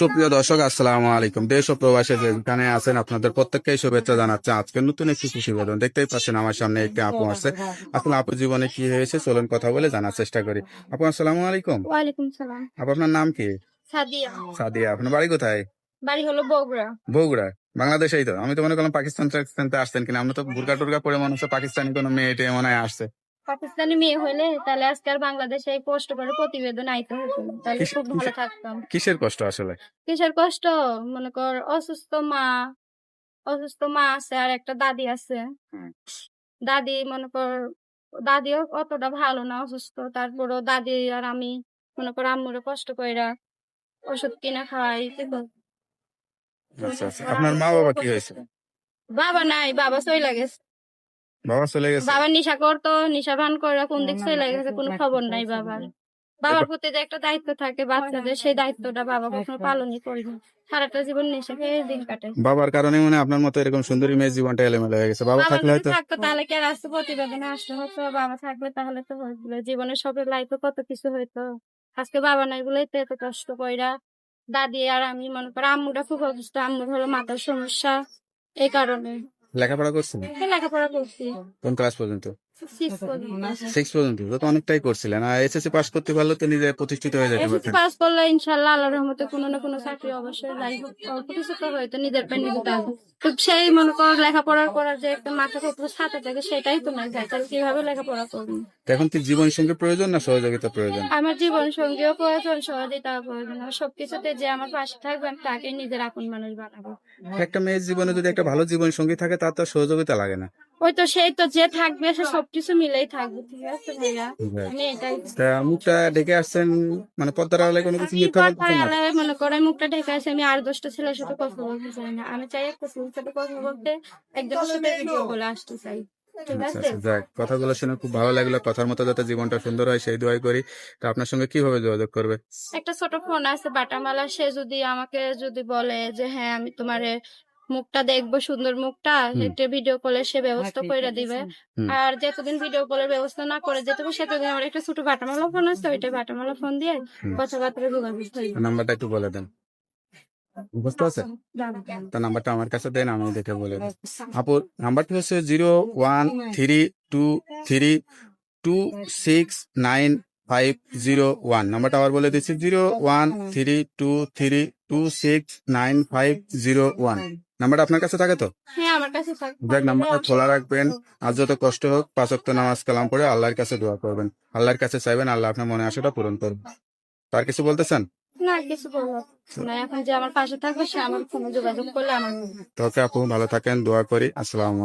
সুপ্রিয় দর্শক, আসসালামু আলাইকুম। দেশ ও প্রবাসে যেখানে আছেন আপনাদের প্রত্যেককেই শুভেচ্ছা জানাচ্ছে। আজকে নতুন একটি খুশি বেদন দেখতেই পাচ্ছেন আমার সামনে একটি আপু আসছে। আসলে আপুর জীবনে কি হয়েছে চলুন কথা বলে জানার চেষ্টা করি। আপু আসসালামু আলাইকুম। ওয়ালাইকুম সালাম। আপু আপনার নাম কি? সাদিয়া। সাদিয়া। আপনার বাড়ি কোথায়? বাড়ি হলো বগুড়া। বগুড়া। বাংলাদেশেই তো? আমি তো মনে করলাম পাকিস্তান টাকিস্তানতে আসছেন কিনা। আমরা তো বুরকা টুরকা পরে মনে হচ্ছে পাকিস্তানি কোনো মেয়ে টেয়ে মনে হয় আসছে। পাকিস্তানি মেয়ে হইলে তাহলে আজকে আর বাংলাদেশে এই কষ্ট করে প্রতিবেদন আইতে হতো না। তাহলে খুব ভালো থাকতাম। কিসের কষ্ট আসলে? কিসের কষ্ট? মনে কর অসুস্থ মা আছে আর একটা দাদি আছে। হুম। দাদি মনে কর দাদিও অতটা ভালো না, অসুস্থ। তারপরও দাদি আর আমি মনে কর আম্মুরে কষ্ট কইরা ওষুধ কিনা খাওয়াই। আচ্ছা আচ্ছা, আপনার মা বাবা কি হয়েছে? বাবা নাই, বাবা চইলা গেছে। বাবা চলে গেছে? বাবা নেশা করতো, নেশা ভান করে কোন দিক চলে গেছে কোনো খবর নাই বাবার। বাবার প্রতি যে একটা দায়িত্ব থাকে বাচ্চাদের, সেই দায়িত্বটা বাবা কখনো পালনই করেনি। সারাটা জীবন নেশা খেয়ে দিন কাটে। বাবার কারণে মানে আপনার মতো এরকম সুন্দরী মেয়ের জীবনটা এলোমেলো হয়ে গেছে। বাবা বাবা থাকলে যদি হয়তো থাকতো তাহলে কি আর আসতে প্রতিবেদনে আসতে হতো? বাবা থাকলে তাহলে তো হয়েছিল, জীবনের সব লাইফে কত কিছু হইতো। আজকে বাবা নাই বলেই তো এত কষ্ট কইরা দাদি আর আমি মনে করো আম্মুটা খুব অসুস্থ, আম্মুর হলো মাথার সমস্যা, এই কারণে। লেখাপড়া করছেন? লেখাপড়া করছি কোন ক্লাস পর্যন্ত? 6 পর্যন্ত। 6 পর্যন্ত? তো অনেকটাই করছিলেন। আর এসএসসি পাস করতে পারলে তো নিজে প্রতিষ্ঠিত হয়ে যেতে এসএসসি পারতেন। পাস করলে ইনশাল্লাহ আল্লাহর রহমতে কোনো না কোনো চাকরি অবশ্যই লাইফ অল্প কিছু তো হয়তো নিজের পেন নিজে থাকবে। তো সেই মনে কর লেখাপড়া করার যে একটা মাথার উপর ছাতা থাকে সেটাই তো নাই যায়, তাহলে কিভাবে লেখাপড়া করবো? তো এখন কি জীবন সঙ্গী প্রয়োজন না সহযোগিতা প্রয়োজন? আমার জীবন সঙ্গীও প্রয়োজন, সহযোগিতা প্রয়োজন। আর সবকিছুতে যে আমার পাশে থাকবে আমি তাকে নিজের আপন মানুষ বানাবো। একটা মেয়ের জীবনে যদি একটা ভালো জীবন সঙ্গী থাকে তার তো আর সহযোগিতা লাগে না। ওই তো সেই তো যে থাকবে সে সবকিছু মিলেই থাকবে, ঠিক আছে ভাইয়া? Right. আমি এটাই তা মুখটা ঢেকে আসছেন, মানে পর্দার আড়ালে কোনো কিছু আমি মিথ্যা বলতেছেন না? কথায় মনে করে মুখটা ঢেকে আছে, আমি আর 10টা ছেলের সাথে কথা বলতে চাই না। আমি চাই একটা ছেলের সাথে কথা বলতে, একজনের সাথে ভিডিও কলে আসতে চাই, ঠিক আচ্ছা আছে? আচ্ছা, যাক, কথাগুলো শুনে খুব ভালো লাগলো। কথার মতো যাতে জীবনটা সুন্দর হয় সেই দোয়াই করি। তো আপনার সঙ্গে কিভাবে যোগাযোগ করবে? একটা ছোট ফোন আছে বাটামালা, সে যদি আমাকে যদি বলে যে হ্যাঁ আমি তোমার মুখটা দেখবো, সুন্দর মুখটা, হুম একটা ভিডিও কলের সে ব্যবস্থা করে দিবে। হুম। আর যতদিন ভিডিও কলের ব্যবস্থা না করে যেতে হবে সেতদিন আমার একটা ছোট বাটামালা ফোন আছে, ওইটা বাটামালা ফোন দিয়ে হুম। কথাবার্তা যোগাযোগ হইবে। নাম্বারটা একটু বলে দেন। বুঝতে আছে? তার নাম্বারটা আমার কাছে দেন, আমি দেখে বলে দিই। আপুর নাম্বারটি হচ্ছে 01322269501। নাম্বারটা আবার বলে দিচ্ছি, 01322269501। নাম্বারটা আপনার কাছে থাকে তো? হ্যাঁ আমার কাছে থাকবে। দেখ, নাম্বারটা খোলা রাখবেন। আর যত কষ্ট হোক 5 ওয়াক্ত নামাজ কালাম পড়ে আল্লাহর কাছে দোয়া করবেন। আল্লাহর কাছে চাইবেন, আল্লাহ আপনার মনে আশাটা পূরণ করবেন। তার কিছু বলতেছেন? না কিছু বলবো না, এখন যে আমার পাশে থাকবে সে আমার ফোনে যোগাযোগ করলে আমার তো ওকে আপু, ভালো থাকেন, দোয়া করি। আসসালামু আলাইকুম।